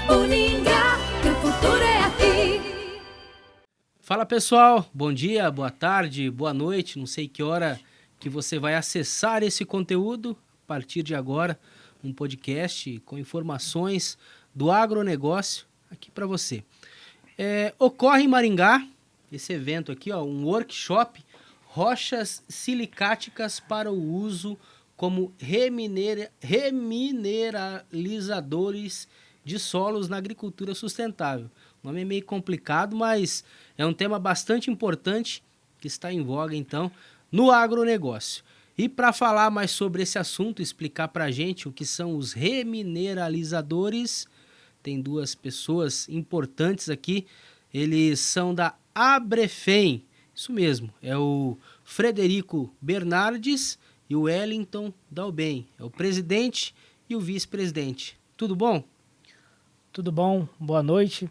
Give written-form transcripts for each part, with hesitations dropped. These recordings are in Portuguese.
Uningá, que o futuro é aqui. Fala pessoal, bom dia, boa tarde, boa noite, não sei que hora que você vai acessar esse conteúdo. A partir de agora, um podcast com informações do agronegócio aqui para você. Ocorre em Maringá, esse evento aqui, um workshop, rochas silicáticas para o uso como remineralizadores de solos na agricultura sustentável. O nome é meio complicado, mas é um tema bastante importante que está em voga, então, no agronegócio. E para falar mais sobre esse assunto, explicar para a gente o que são os remineralizadores, tem duas pessoas importantes aqui. Eles são da Abrefem, isso mesmo, é o Frederico Bernardes e o Wellington Dalben, é o presidente e o vice-presidente. Tudo bom? Tudo bom? Boa noite.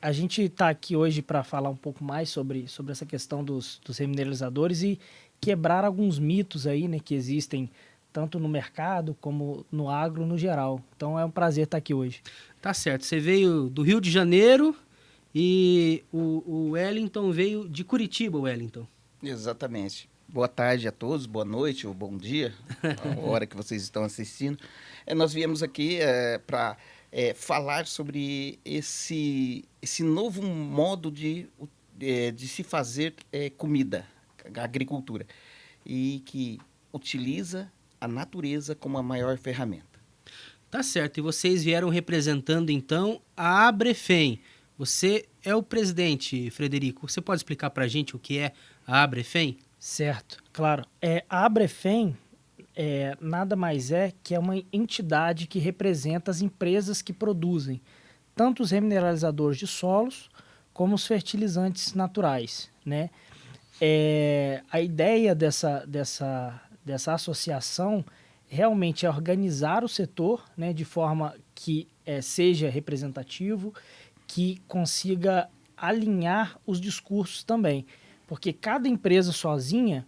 A gente está aqui hoje para falar um pouco mais sobre essa questão dos remineralizadores e quebrar alguns mitos aí, né, que existem tanto no mercado como no agro no geral. Então é um prazer estar aqui hoje. Tá certo. Você veio do Rio de Janeiro e o Wellington veio de Curitiba, Wellington. Exatamente. Boa tarde a todos, boa noite ou bom dia, a hora que vocês estão assistindo. Nós viemos aqui para falar sobre esse novo modo de se fazer comida, agricultura, e que utiliza a natureza como a maior ferramenta. Tá certo. E vocês vieram representando, então, a Abrefem. Você é o presidente, Frederico. Você pode explicar para a gente o que é a Abrefem? Certo, claro. A Abrefem nada mais é que é uma entidade que representa as empresas que produzem tanto os remineralizadores de solos como os fertilizantes naturais, né? A ideia dessa associação realmente é organizar o setor, né, de forma que seja representativo, que consiga alinhar os discursos também. Porque cada empresa sozinha,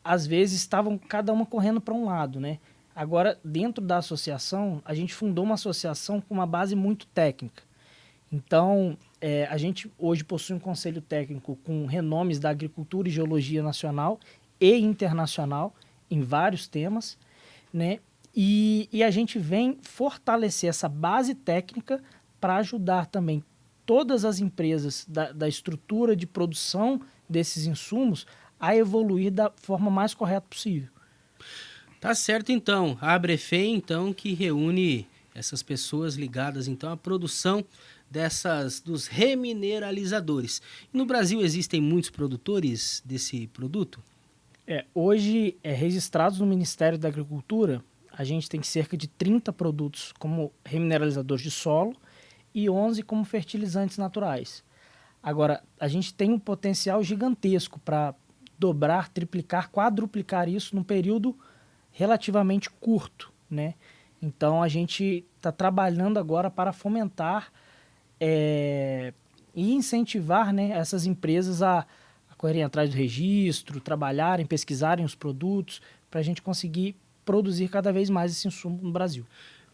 às vezes, estavam cada uma correndo para um lado, né? Agora, dentro da associação, a gente fundou uma associação com uma base muito técnica. Então, a gente hoje possui um conselho técnico com renomes da agricultura e geologia nacional e internacional em vários temas, né? E a gente vem fortalecer essa base técnica para ajudar também todas as empresas da estrutura de produção desses insumos a evoluir da forma mais correta possível. Tá certo, então. A Abrefem, então, que reúne essas pessoas ligadas, então, à produção dos remineralizadores. No Brasil existem muitos produtores desse produto? Hoje, registrados no Ministério da Agricultura, a gente tem cerca de 30 produtos como remineralizadores de solo e 11 como fertilizantes naturais. Agora, a gente tem um potencial gigantesco para dobrar, triplicar, quadruplicar isso num período relativamente curto, né? Então, a gente está trabalhando agora para fomentar e incentivar, né, essas empresas a correrem atrás do registro, trabalharem, pesquisarem os produtos, para a gente conseguir produzir cada vez mais esse insumo no Brasil.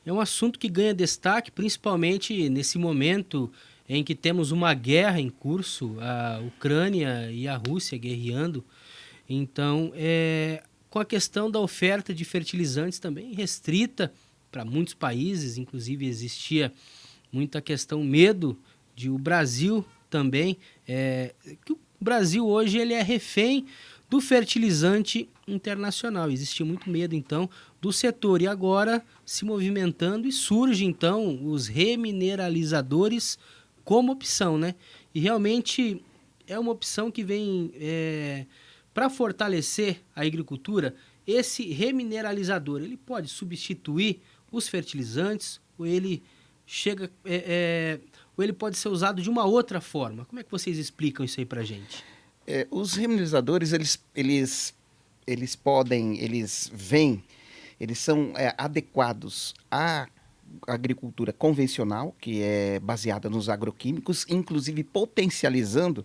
É um assunto que ganha destaque, principalmente nesse momento em que temos uma guerra em curso, a Ucrânia e a Rússia guerreando. Então, com a questão da oferta de fertilizantes também restrita para muitos países, inclusive existia muita questão, medo de o Brasil também, que o Brasil hoje ele é refém do fertilizante internacional. Existia muito medo, então, do setor. E agora, se movimentando, e surge, então, os remineralizadores como opção, né? E realmente é uma opção que vem para fortalecer a agricultura. Esse remineralizador, ele pode substituir os fertilizantes ou ele chega... ou ele pode ser usado de uma outra forma? Como é que vocês explicam isso aí para a gente? Os remineralizadores, eles são adequados à agricultura convencional, que é baseada nos agroquímicos, inclusive potencializando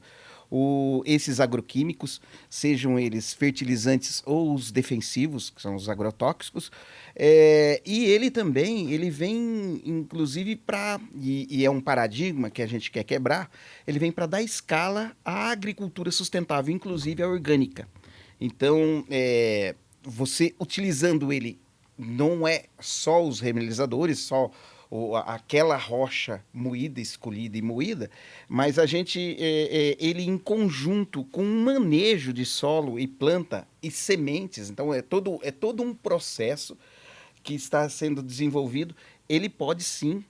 esses agroquímicos, sejam eles fertilizantes ou os defensivos, que são os agrotóxicos. E ele também, ele vem, inclusive, e é um paradigma que a gente quer quebrar, ele vem para dar escala à agricultura sustentável, inclusive a orgânica. Então, você utilizando ele, não é só os remineralizadores, só aquela rocha moída, escolhida e moída, mas ele em conjunto com um manejo de solo e planta e sementes, então é todo um processo que está sendo desenvolvido, ele pode sim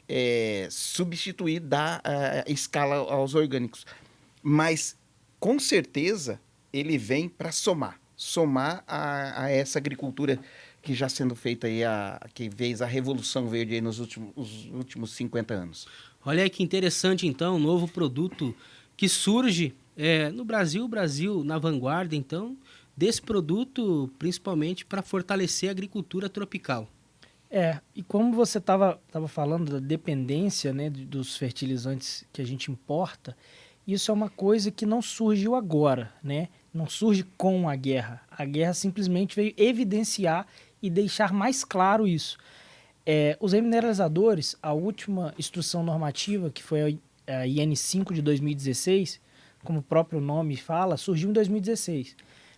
substituir, dar escala aos orgânicos, mas com certeza ele vem para somar a essa agricultura que já sendo feita aí, que fez a Revolução Verde aí nos últimos 50 anos. Olha aí que interessante, então, um novo produto que surge no Brasil, o Brasil na vanguarda, então, desse produto, principalmente para fortalecer a agricultura tropical. E como você estava falando da dependência, né, dos fertilizantes que a gente importa, isso é uma coisa que não surgiu agora, né? Não surge com a guerra. A guerra simplesmente veio evidenciar e deixar mais claro isso. Os remineralizadores, a última instrução normativa, que foi a IN5 de 2016, como o próprio nome fala, surgiu em 2016,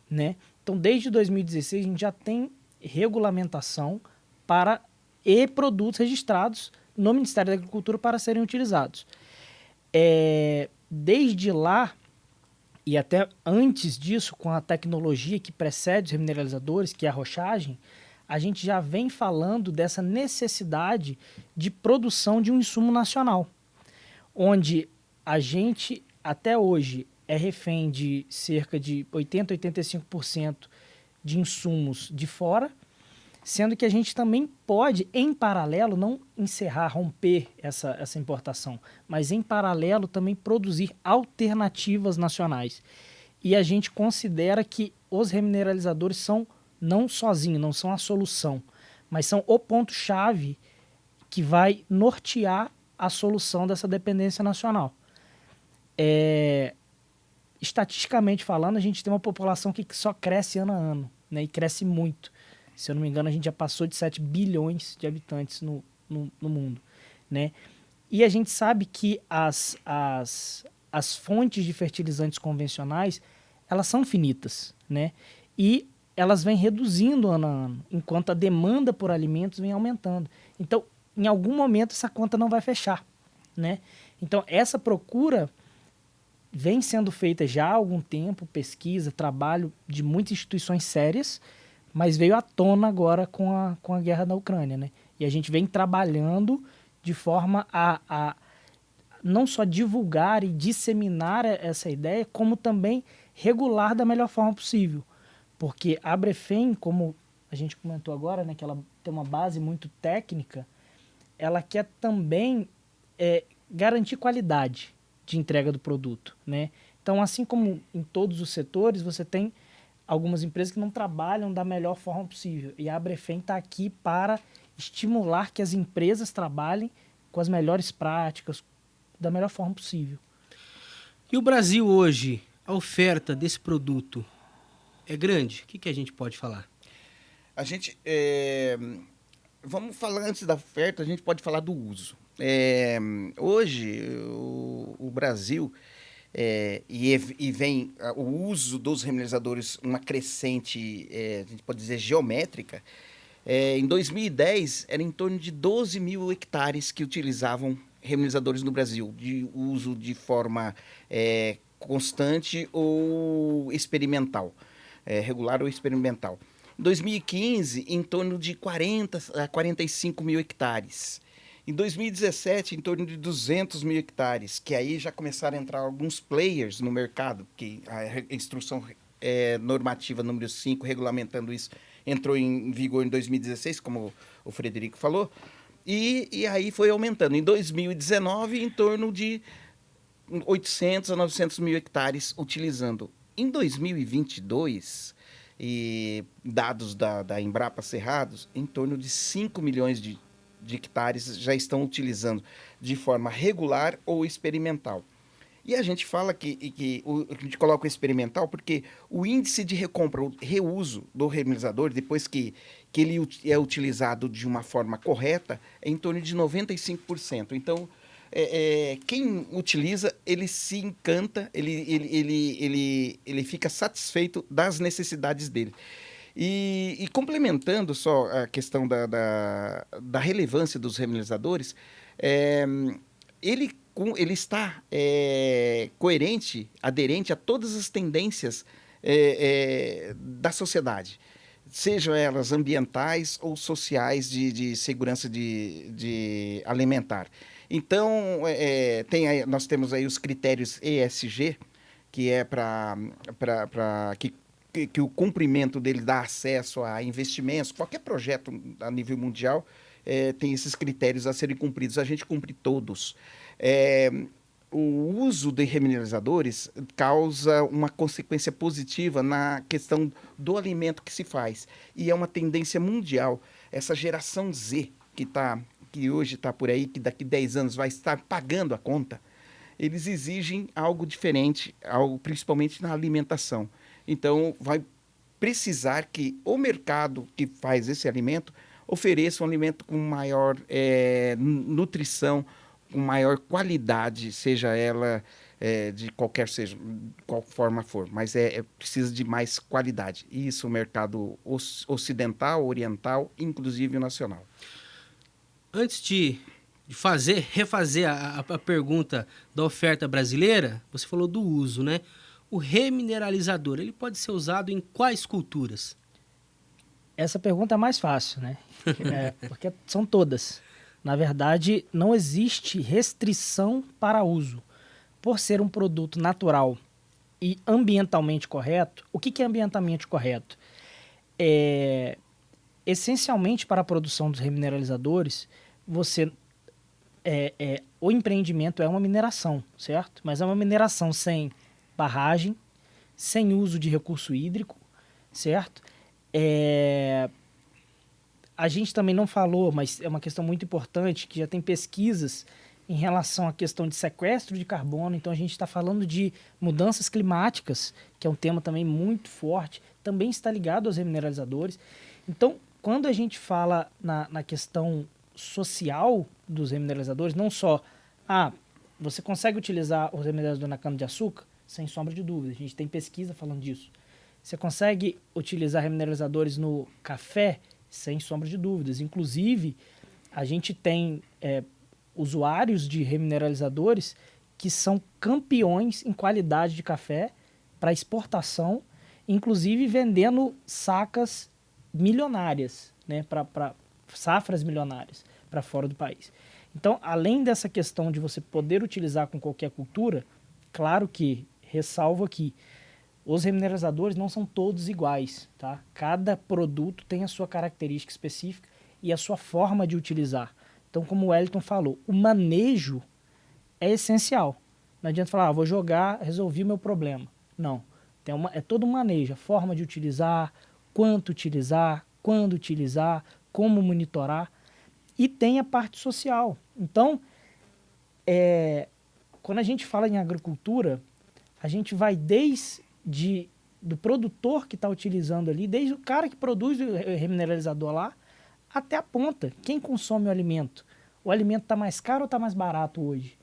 né? Então, desde 2016, a gente já tem regulamentação e produtos registrados no Ministério da Agricultura para serem utilizados. Desde lá, e até antes disso, com a tecnologia que precede os remineralizadores, que é a rochagem, a gente já vem falando dessa necessidade de produção de um insumo nacional, onde a gente, até hoje, é refém de cerca de 80% a 85% de insumos de fora, sendo que a gente também pode, em paralelo, não romper essa importação, mas em paralelo também produzir alternativas nacionais. E a gente considera que os remineralizadores são não sozinhos, não são a solução, mas são o ponto-chave que vai nortear a solução dessa dependência nacional. Estatisticamente falando, a gente tem uma população que só cresce ano a ano, né, e cresce muito. Se eu não me engano, a gente já passou de 7 bilhões de habitantes no mundo, né? E a gente sabe que as fontes de fertilizantes convencionais, elas são finitas, né? E elas vêm reduzindo ano a ano, enquanto a demanda por alimentos vem aumentando. Então, em algum momento, essa conta não vai fechar, né? Então, essa procura vem sendo feita já há algum tempo, pesquisa, trabalho de muitas instituições sérias, mas veio à tona agora com a guerra na Ucrânia, né? E a gente vem trabalhando de forma a não só divulgar e disseminar essa ideia, como também regular da melhor forma possível. Porque a Abrefem, como a gente comentou agora, né, que ela tem uma base muito técnica, ela quer também garantir qualidade de entrega do produto, né? Então, assim como em todos os setores, você tem algumas empresas que não trabalham da melhor forma possível. E a Abrefem está aqui para estimular que as empresas trabalhem com as melhores práticas, da melhor forma possível. E o Brasil hoje, a oferta desse produto é grande? O que a gente pode falar? A gente, vamos falar antes da oferta, a gente pode falar do uso. Hoje, o Brasil... e vem o uso dos remineralizadores, uma crescente, a gente pode dizer, geométrica. Em 2010, era em torno de 12 mil hectares que utilizavam remineralizadores no Brasil, de uso de forma constante ou experimental, regular ou experimental. Em 2015, em torno de 40 a 45 mil hectares. Em 2017, em torno de 200 mil hectares, que aí já começaram a entrar alguns players no mercado, que a instrução normativa número 5, regulamentando isso, entrou em vigor em 2016, como o Frederico falou, e aí foi aumentando. Em 2019, em torno de 800 a 900 mil hectares utilizando. Em 2022, e dados da Embrapa Cerrados, em torno de 5 milhões de hectares já estão utilizando de forma regular ou experimental. E a gente fala a gente coloca o experimental porque o índice de recompra, o reuso do remineralizador, depois que ele é utilizado de uma forma correta, é em torno de 95%. Então, quem utiliza, ele se encanta, ele fica satisfeito das necessidades dele. E complementando só a questão da relevância dos remineralizadores, ele está coerente, aderente a todas as tendências da sociedade, sejam elas ambientais ou sociais de segurança de alimentar. Então, nós temos aí os critérios ESG, que é para que o cumprimento dele dá acesso a investimentos. Qualquer projeto a nível mundial tem esses critérios a serem cumpridos. A gente cumpre todos. O uso de remineralizadores causa uma consequência positiva na questão do alimento que se faz. E é uma tendência mundial. Essa geração Z que hoje está por aí, que daqui 10 anos vai estar pagando a conta, eles exigem algo diferente, principalmente na alimentação. Então, vai precisar que o mercado que faz esse alimento ofereça um alimento com maior nutrição, com maior qualidade, seja ela de qual forma for, mas precisa de mais qualidade. Isso o mercado ocidental, oriental, inclusive o nacional. Antes de refazer a pergunta da oferta brasileira, você falou do uso, né? O remineralizador, ele pode ser usado em quais culturas? Essa pergunta é mais fácil, né? Porque são todas. Na verdade, não existe restrição para uso. Por ser um produto natural e ambientalmente correto, o que é ambientalmente correto? Essencialmente, para a produção dos remineralizadores, o empreendimento é uma mineração, certo? Mas é uma mineração sem barragem, sem uso de recurso hídrico, certo? A gente também não falou, mas é uma questão muito importante, que já tem pesquisas em relação à questão de sequestro de carbono. Então, a gente está falando de mudanças climáticas, que é um tema também muito forte, também está ligado aos remineralizadores. Então, quando a gente fala na questão social dos remineralizadores, não só, você consegue utilizar os remineralizadores na cana-de-açúcar? Sem sombra de dúvida, a gente tem pesquisa falando disso. Você consegue utilizar remineralizadores no café? Sem sombra de dúvidas. Inclusive, a gente tem usuários de remineralizadores que são campeões em qualidade de café para exportação, inclusive vendendo sacas milionárias, né, para safras milionárias para fora do país. Então, além dessa questão de você poder utilizar com qualquer cultura, claro que, ressalvo aqui, os remineralizadores não são todos iguais, tá? Cada produto tem a sua característica específica e a sua forma de utilizar. Então, como o Wellington falou, o manejo é essencial. Não adianta falar, vou jogar, resolvi meu problema. Não. É todo um manejo, a forma de utilizar, quanto utilizar, quando utilizar, como monitorar. E tem a parte social. Então, quando a gente fala em agricultura, a gente vai do produtor que está utilizando ali, desde o cara que produz o remineralizador lá, até a ponta. Quem consome o alimento? O alimento está mais caro ou está mais barato hoje?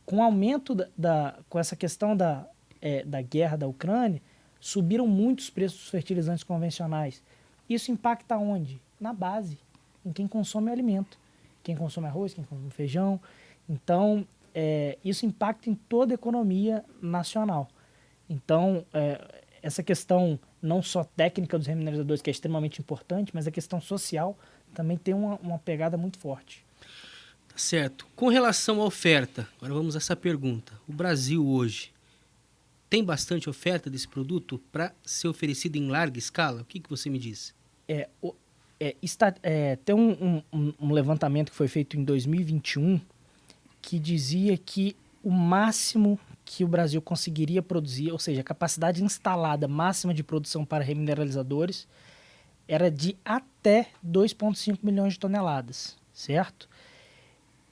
Com o aumento com essa questão da guerra da Ucrânia, subiram muito os preços dos fertilizantes convencionais. Isso impacta onde? Na base, em quem consome o alimento. Quem consome arroz, quem consome feijão. Então, isso impacta em toda a economia nacional. Então, essa questão não só técnica dos remineralizadores, que é extremamente importante, mas a questão social também tem uma pegada muito forte. Tá certo. Com relação à oferta, agora vamos a essa pergunta. O Brasil hoje tem bastante oferta desse produto para ser oferecido em larga escala? O que você me diz? Tem um levantamento que foi feito em 2021 que dizia que o máximo que o Brasil conseguiria produzir, ou seja, a capacidade instalada máxima de produção para remineralizadores era de até 2,5 milhões de toneladas, certo?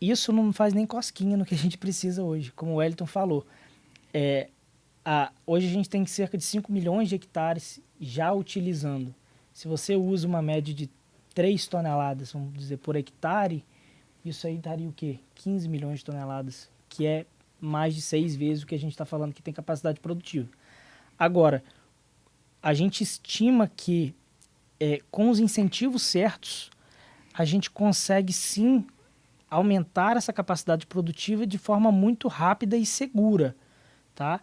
Isso não faz nem cosquinha no que a gente precisa hoje, como o Wellington falou. Hoje a gente tem cerca de 5 milhões de hectares já utilizando. Se você usa uma média de 3 toneladas, vamos dizer, por hectare, isso aí daria o quê? 15 milhões de toneladas, que é mais de 6 vezes o que a gente está falando que tem capacidade produtiva. Agora, a gente estima que com os incentivos certos, a gente consegue sim aumentar essa capacidade produtiva de forma muito rápida e segura, tá?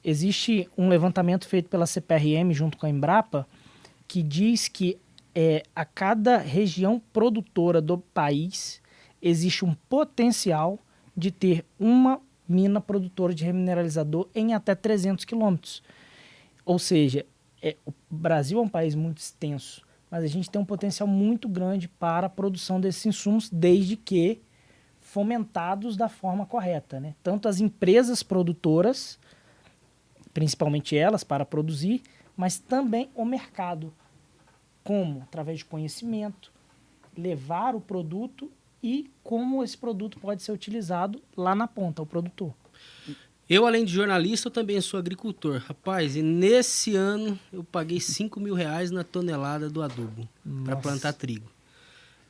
Existe um levantamento feito pela CPRM junto com a Embrapa que diz que a cada região produtora do país existe um potencial de ter uma mina produtora de remineralizador em até 300 quilômetros. Ou seja, o Brasil é um país muito extenso, mas a gente tem um potencial muito grande para a produção desses insumos, desde que fomentados da forma correta, né? Tanto as empresas produtoras, principalmente elas, para produzir, mas também o mercado, como, através de conhecimento, levar o produto e como esse produto pode ser utilizado lá na ponta, o produtor. Eu, além de jornalista, eu também sou agricultor. Rapaz, e nesse ano eu paguei R$5.000 na tonelada do adubo para plantar trigo.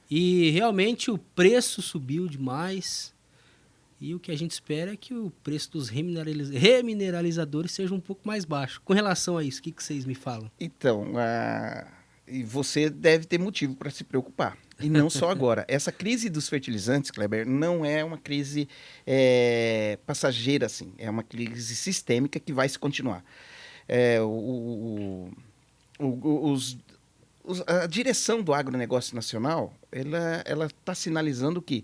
E realmente o preço subiu demais. E o que a gente espera é que o preço dos remineralizadores seja um pouco mais baixo. Com relação a isso, o que vocês me falam? Então, e você deve ter motivo para se preocupar. E não só agora. Essa crise dos fertilizantes, Kleber, não é uma crise passageira, assim. É uma crise sistêmica que vai se continuar. A direção do agronegócio nacional, ela está sinalizando que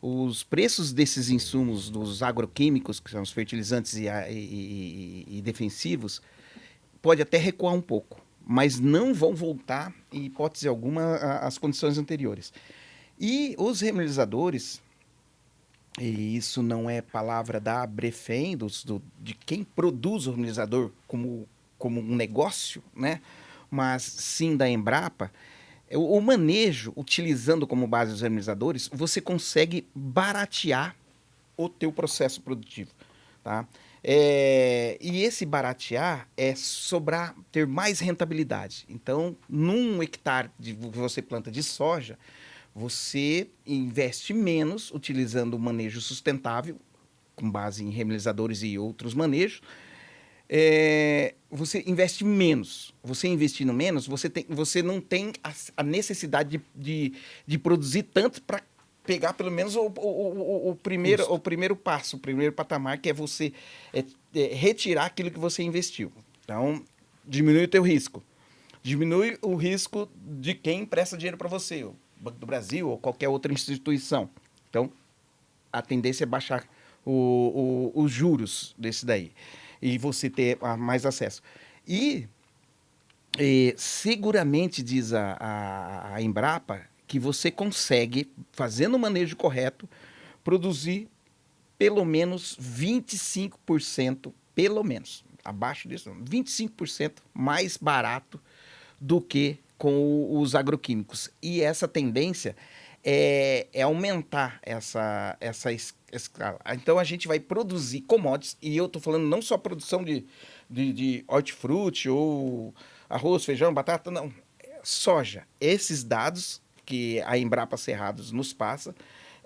os preços desses insumos, dos agroquímicos, que são os fertilizantes e defensivos, pode até recuar um pouco, mas não vão voltar, em hipótese alguma, às condições anteriores. E os remineralizadores, e isso não é palavra da Abrefem, de quem produz o remineralizador como um negócio, né? Mas sim da Embrapa, o manejo, utilizando como base os remineralizadores, você consegue baratear o teu processo produtivo, tá? E esse baratear é ter mais rentabilidade. Então, num hectare que você planta de soja, você investe menos utilizando o manejo sustentável, com base em remineralizadores e outros manejos. Você investe menos. Você investindo menos, você não tem a necessidade de produzir tanto para pegar pelo menos o primeiro passo, o primeiro patamar, que é você retirar aquilo que você investiu. Então, diminui o teu risco. Diminui o risco de quem empresta dinheiro para você, o Banco do Brasil ou qualquer outra instituição. Então, a tendência é baixar os juros desse daí. E você ter mais acesso. E seguramente, diz a Embrapa, que você consegue, fazendo o manejo correto, produzir pelo menos 25%, pelo menos, abaixo disso, 25% mais barato do que com os agroquímicos. E essa tendência é aumentar essa escala. Então, a gente vai produzir commodities, e eu estou falando não só produção de hortifruti ou arroz, feijão, batata, não. Soja. Esses dados que a Embrapa Cerrados nos passa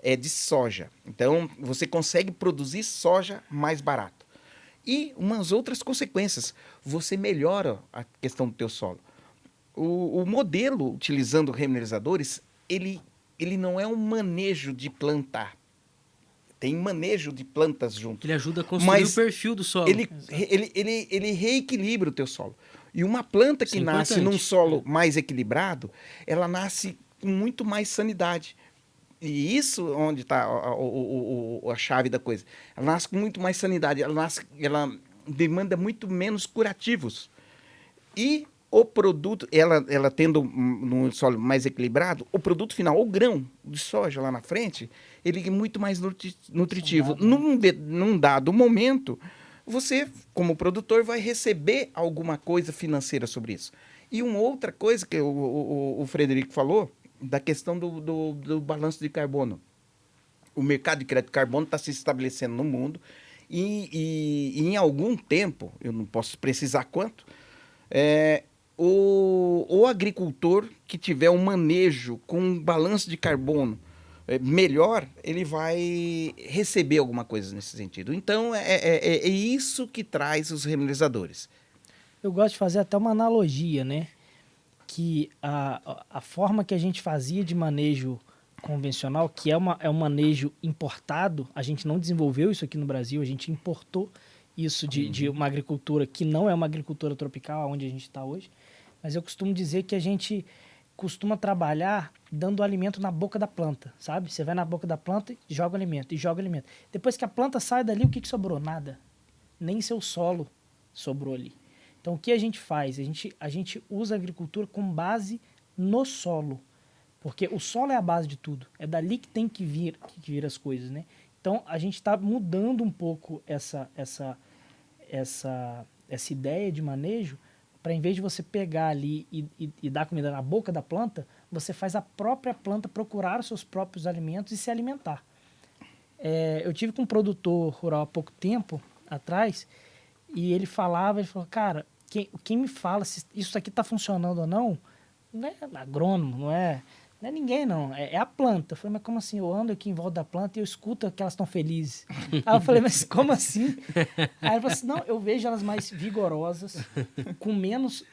é de soja. Então, você consegue produzir soja mais barato. E umas outras consequências. Você melhora a questão do teu solo. O modelo, utilizando remineralizadores, ele não é um manejo de plantar. Tem manejo de plantas junto. Ele ajuda a construir o perfil do solo. Ele reequilibra o teu solo. E uma planta que nasce num solo mais equilibrado, ela nasce com muito mais sanidade. E isso onde está a chave da coisa. Ela nasce com muito mais sanidade. Ela demanda muito menos curativos. E o produto, ela tendo num solo mais equilibrado, o produto final, o grão de soja lá na frente, ele é muito mais nutritivo. Num dado momento, você, como produtor, vai receber alguma coisa financeira sobre isso. E uma outra coisa que o Frederico falou, da questão do balanço de carbono. O mercado de crédito de carbono está se estabelecendo no mundo E em algum tempo, eu não posso precisar quanto, o agricultor que tiver um manejo com um balanço de carbono melhor, ele vai receber alguma coisa nesse sentido. Então, é isso que traz os remineradores. Eu gosto de fazer até uma analogia, né? Que a forma que a gente fazia de manejo convencional, que é um manejo importado, a gente não desenvolveu isso aqui no Brasil, a gente importou isso de uma agricultura que não é uma agricultura tropical, onde a gente está hoje. Mas eu costumo dizer que a gente costuma trabalhar dando alimento na boca da planta, sabe? Você vai na boca da planta e joga alimento, e joga alimento. Depois que a planta sai dali, o que sobrou? Nada. Nem seu solo sobrou ali. Então, o que a gente faz? A gente usa a agricultura com base no solo, porque o solo é a base de tudo. É dali que tem que vir as coisas, né? Então, a gente está mudando um pouco essa ideia de manejo, para em vez de você pegar ali e dar comida na boca da planta, você faz a própria planta procurar os seus próprios alimentos e se alimentar. Eu tive com um produtor rural há pouco tempo atrás, e ele falou, cara, quem me fala se isso aqui está funcionando ou não é agrônomo, não é ninguém, não. É a planta. Eu falei, mas como assim? Eu ando aqui em volta da planta e eu escuto que elas estão felizes. Aí eu falei, mas como assim? Aí ele falou assim, não, eu vejo elas mais vigorosas, com menos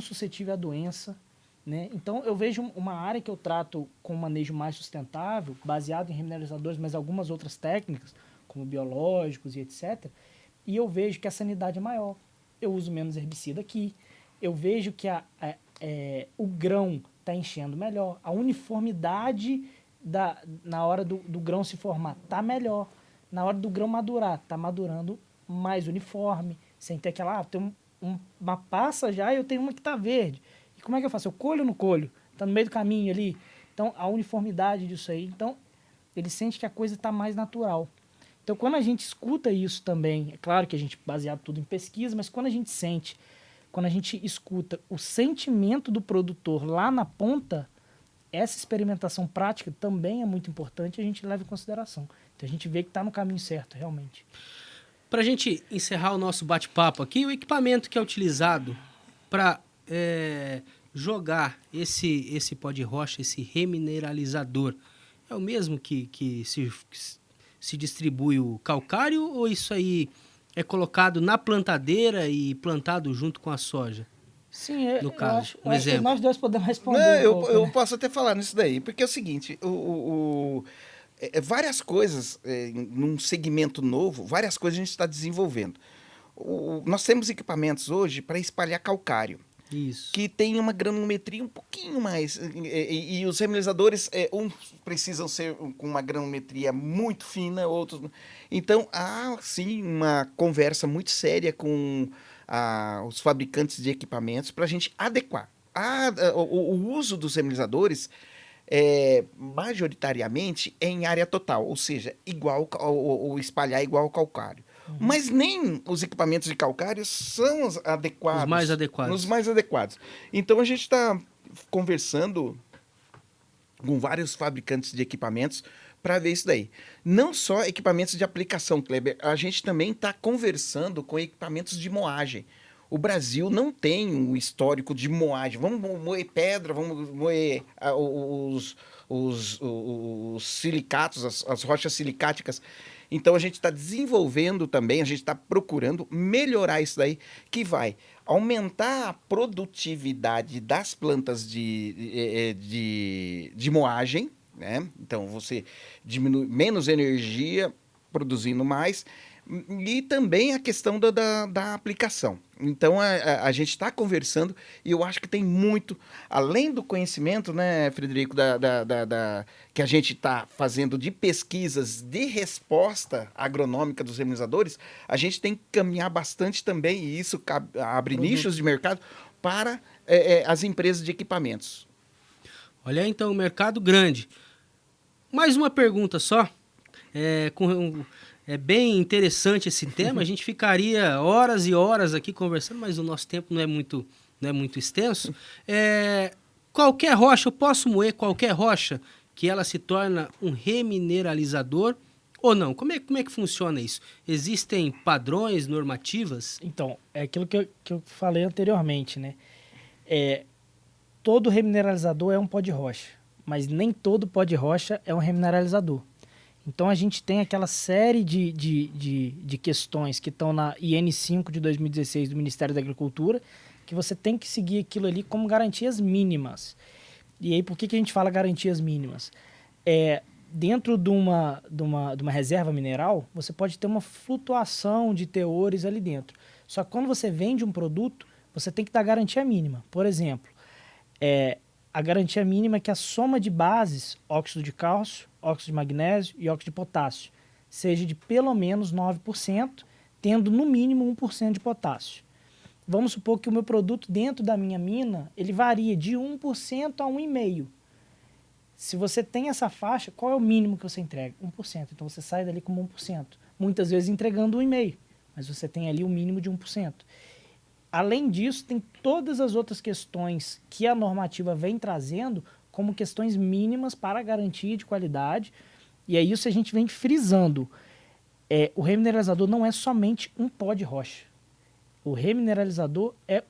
suscetível à doença, né? Então, eu vejo uma área que eu trato com um manejo mais sustentável, baseado em remineralizadores, mas algumas outras técnicas, como biológicos e etc., e eu vejo que a sanidade é maior. Eu uso menos herbicida aqui. Eu vejo que o grão está enchendo melhor. A uniformidade na hora do grão se formar está melhor. Na hora do grão madurar, está madurando mais uniforme, sem ter aquela... tem uma passa já e eu tenho uma que está verde. E como é que eu faço? Eu colho ou não colho? Está no meio do caminho ali. Então, a uniformidade disso aí. Então, ele sente que a coisa está mais natural. Então, quando a gente escuta isso também, é claro que a gente baseado tudo em pesquisa, mas quando a gente escuta o sentimento do produtor lá na ponta, essa experimentação prática também é muito importante e a gente leva em consideração. Então, a gente vê que está no caminho certo, realmente. Para a gente encerrar o nosso bate-papo aqui, o equipamento que é utilizado para jogar esse pó de rocha, esse remineralizador, é o mesmo que se distribui o calcário, ou isso aí é colocado na plantadeira e plantado junto com a soja? Sim, no caso, acho que nós dois podemos responder. Não, eu posso até falar nisso daí, porque é o seguinte, várias coisas, num segmento novo, várias coisas a gente está desenvolvendo. Nós temos equipamentos hoje para espalhar calcário. Isso. Que tem uma granulometria um pouquinho mais. E os remineralizadores, uns precisam ser com uma granulometria muito fina, outros... Então, há, sim, uma conversa muito séria com os fabricantes de equipamentos para a gente adequar. O uso dos remineralizadores, majoritariamente, é em área total, ou seja, igual ou espalhar igual ao calcário. Mas nem os equipamentos de calcário são adequados. Os mais adequados. Os mais adequados. Então, a gente está conversando com vários fabricantes de equipamentos para ver isso daí. Não só equipamentos de aplicação, Kleber, a gente também está conversando com equipamentos de moagem. O Brasil não tem um histórico de moagem. Vamos moer pedra, vamos moer os silicatos, as rochas silicáticas. Então, a gente está desenvolvendo também, a gente está procurando melhorar isso daí, que vai aumentar a produtividade das plantas de moagem, né? Então, você diminui menos energia, produzindo mais, e também a questão da aplicação. Então, a gente está conversando e eu acho que tem muito, além do conhecimento, né, Frederico, que a gente está fazendo de pesquisas de resposta agronômica dos remineralizadores, a gente tem que caminhar bastante também, e isso abre nichos de mercado para as empresas de equipamentos. Olha, então, mercado grande. Mais uma pergunta só, é bem interessante esse tema, a gente ficaria horas e horas aqui conversando, mas o nosso tempo não é muito extenso. Qualquer rocha, eu posso moer qualquer rocha que ela se torna um remineralizador, Ou não? Como é que funciona isso? Existem padrões, normativas? Então, é aquilo que eu falei anteriormente, né? Todo remineralizador é um pó de rocha, mas nem todo pó de rocha é um remineralizador. Então, a gente tem aquela série de questões que estão na IN5 de 2016 do Ministério da Agricultura, que você tem que seguir aquilo ali como garantias mínimas. E aí, por que a gente fala garantias mínimas? Dentro de uma reserva mineral, você pode ter uma flutuação de teores ali dentro. Só que quando você vende um produto, você tem que dar garantia mínima. Por exemplo, a garantia mínima é que a soma de bases, óxido de cálcio, óxido de magnésio e óxido de potássio, seja de pelo menos 9%, tendo no mínimo 1% de potássio. Vamos supor que o meu produto dentro da minha mina, ele varia de 1% a 1,5%. Se você tem essa faixa, qual é o mínimo que você entrega? 1%. Então você sai dali com 1%. Muitas vezes entregando 1,5%, mas você tem ali o mínimo de 1%. Além disso, tem todas as outras questões que a normativa vem trazendo como questões mínimas para a garantia de qualidade. E é isso que a gente vem frisando. O remineralizador não é somente um pó de rocha. O remineralizador é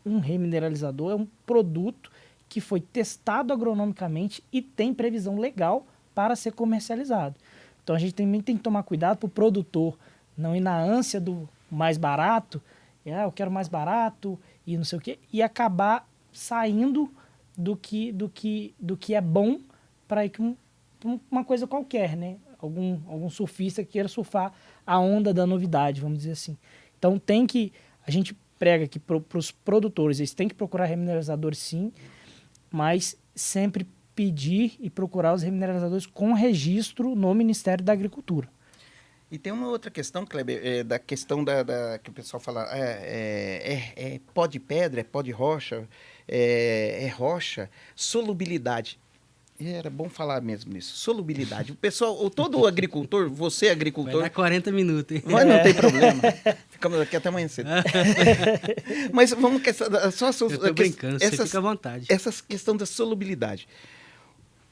um produto que foi testado agronomicamente e tem previsão legal para ser comercializado. Então a gente também tem que tomar cuidado para o produtor não ir na ânsia do mais barato, eu quero mais barato e não sei o quê, e acabar saindo do que é bom para ir com uma coisa qualquer, né? Algum surfista que queira surfar a onda da novidade, vamos dizer assim. Então a gente prega que para os produtores eles têm que procurar remineralizadores sim, mas sempre pedir e procurar os remineralizadores com registro no Ministério da Agricultura. E tem uma outra questão, Kleber, da questão que o pessoal fala, pó de pedra, é pó de rocha, é rocha, solubilidade. E era bom falar mesmo nisso, solubilidade. O pessoal, todo agricultor, você agricultor... Vai dar 40 minutos, hein? Mas não tem problema, ficamos aqui até amanhã cedo. Mas vamos... Só, eu tô brincando, você fica à vontade. Essa questão da solubilidade.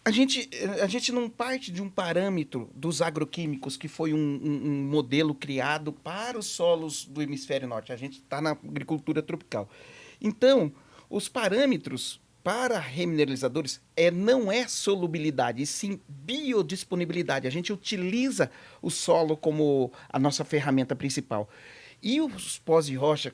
A gente não parte de um parâmetro dos agroquímicos, que foi um modelo criado para os solos do hemisfério norte. A gente está na agricultura tropical. Então, os parâmetros para remineralizadores não é solubilidade, e sim biodisponibilidade. A gente utiliza o solo como a nossa ferramenta principal. E os pós de rocha,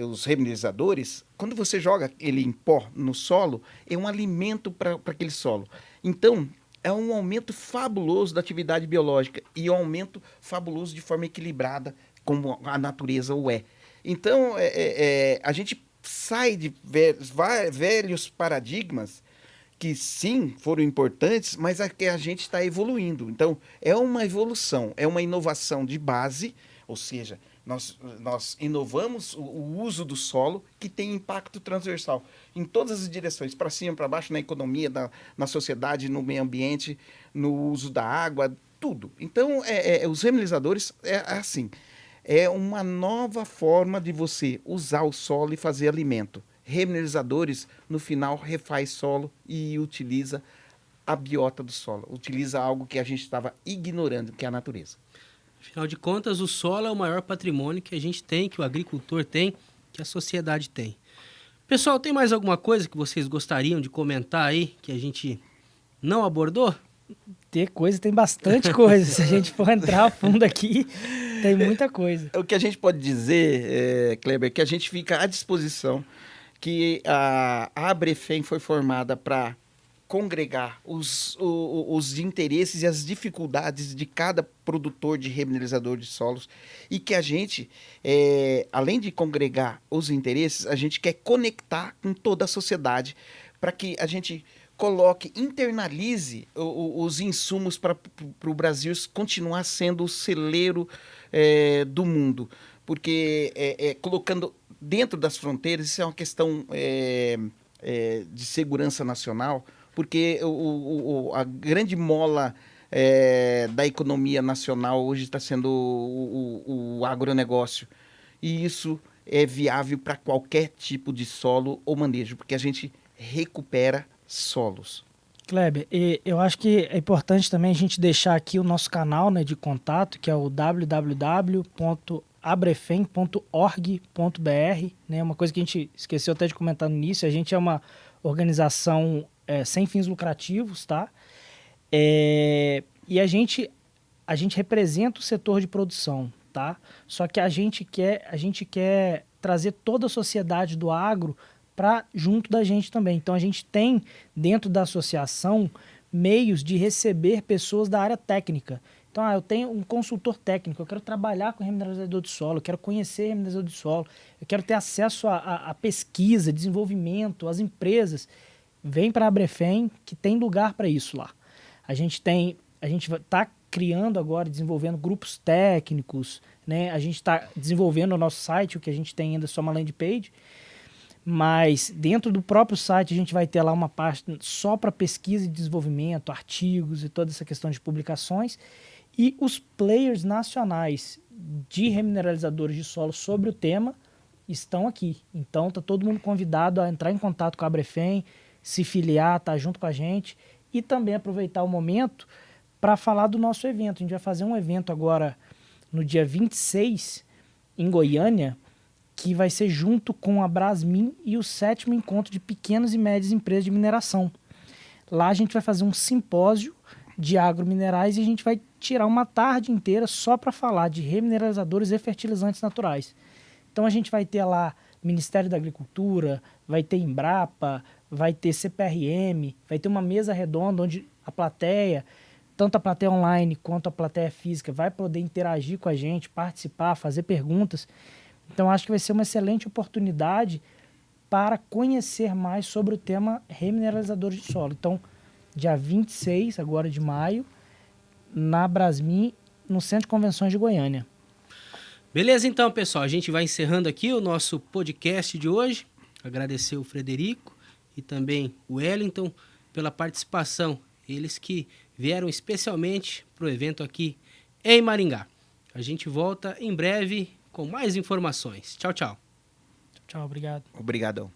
os remineralizadores, quando você joga ele em pó no solo, é um alimento para aquele solo. Então, é um aumento fabuloso da atividade biológica e um aumento fabuloso de forma equilibrada, como a natureza o é. Então, a gente sai de velhos paradigmas que sim, foram importantes, mas a gente está evoluindo. Então, é uma evolução, é uma inovação de base, ou seja, nós inovamos o uso do solo, que tem impacto transversal em todas as direções, para cima, para baixo, na economia, na sociedade, no meio ambiente, no uso da água, tudo. Então, os remineralizadores é assim, é uma nova forma de você usar o solo e fazer alimento. Remineralizadores, no final, refaz solo e utiliza a biota do solo, utiliza algo que a gente estava ignorando, que é a natureza. Afinal de contas, o solo é o maior patrimônio que a gente tem, que o agricultor tem, que a sociedade tem. Pessoal, tem mais alguma coisa que vocês gostariam de comentar aí, que a gente não abordou? Tem bastante coisa. Se a gente for entrar a fundo aqui, tem muita coisa. O que a gente pode dizer, Kleber, é que a gente fica à disposição, que a Abrefem foi formada para congregar os interesses e as dificuldades de cada produtor de remineralizador de solos, e que a gente, além de congregar os interesses, a gente quer conectar com toda a sociedade para que a gente internalize os insumos para o Brasil continuar sendo o celeiro do mundo. Porque colocando dentro das fronteiras, isso é uma questão de segurança nacional, porque a grande mola da economia nacional hoje está sendo o agronegócio. E isso é viável para qualquer tipo de solo ou manejo, porque a gente recupera solos. Kleber, eu acho que é importante também a gente deixar aqui o nosso canal, né, de contato, que é o www.abrefem.org.br, né, uma coisa que a gente esqueceu até de comentar no início, a gente é uma organização sem fins lucrativos, tá? E a gente representa o setor de produção, tá? Só que a gente quer trazer toda a sociedade do agro para junto da gente também. Então a gente tem dentro da associação meios de receber pessoas da área técnica. Então, eu tenho um consultor técnico, eu quero trabalhar com remineralizador de solo, eu quero conhecer remineralizador de solo, eu quero ter acesso a pesquisa, desenvolvimento, as empresas. Vem para a Abrefem, que tem lugar para isso lá. A gente está criando agora, desenvolvendo grupos técnicos, né? A gente está desenvolvendo o nosso site, o que a gente tem ainda é só uma landing page, mas dentro do próprio site a gente vai ter lá uma parte só para pesquisa e desenvolvimento, artigos e toda essa questão de publicações. E os players nacionais de remineralizadores de solo sobre o tema estão aqui. Então está todo mundo convidado a entrar em contato com a Abrefem, se filiar, estar junto com a gente e também aproveitar o momento para falar do nosso evento. A gente vai fazer um evento agora no dia 26 em Goiânia, que vai ser junto com a Brasmin e o 7º encontro de pequenas e médias empresas de mineração. Lá a gente vai fazer um simpósio de agrominerais e a gente vai tirar uma tarde inteira só para falar de remineralizadores e fertilizantes naturais. Então a gente vai ter lá Ministério da Agricultura, vai ter Embrapa, vai ter CPRM, vai ter uma mesa redonda onde a plateia, tanto a plateia online quanto a plateia física, vai poder interagir com a gente, participar, fazer perguntas. Então, acho que vai ser uma excelente oportunidade para conhecer mais sobre o tema remineralizadores de solo. Então, dia 26, agora de maio, na Brasmin, no Centro de Convenções de Goiânia. Beleza, então, pessoal. A gente vai encerrando aqui o nosso podcast de hoje. Agradecer o Frederico e também o Wellington pela participação. Eles que vieram especialmente para o evento aqui em Maringá. A gente volta em breve com mais informações. Tchau, tchau. Tchau, obrigado. Obrigadão.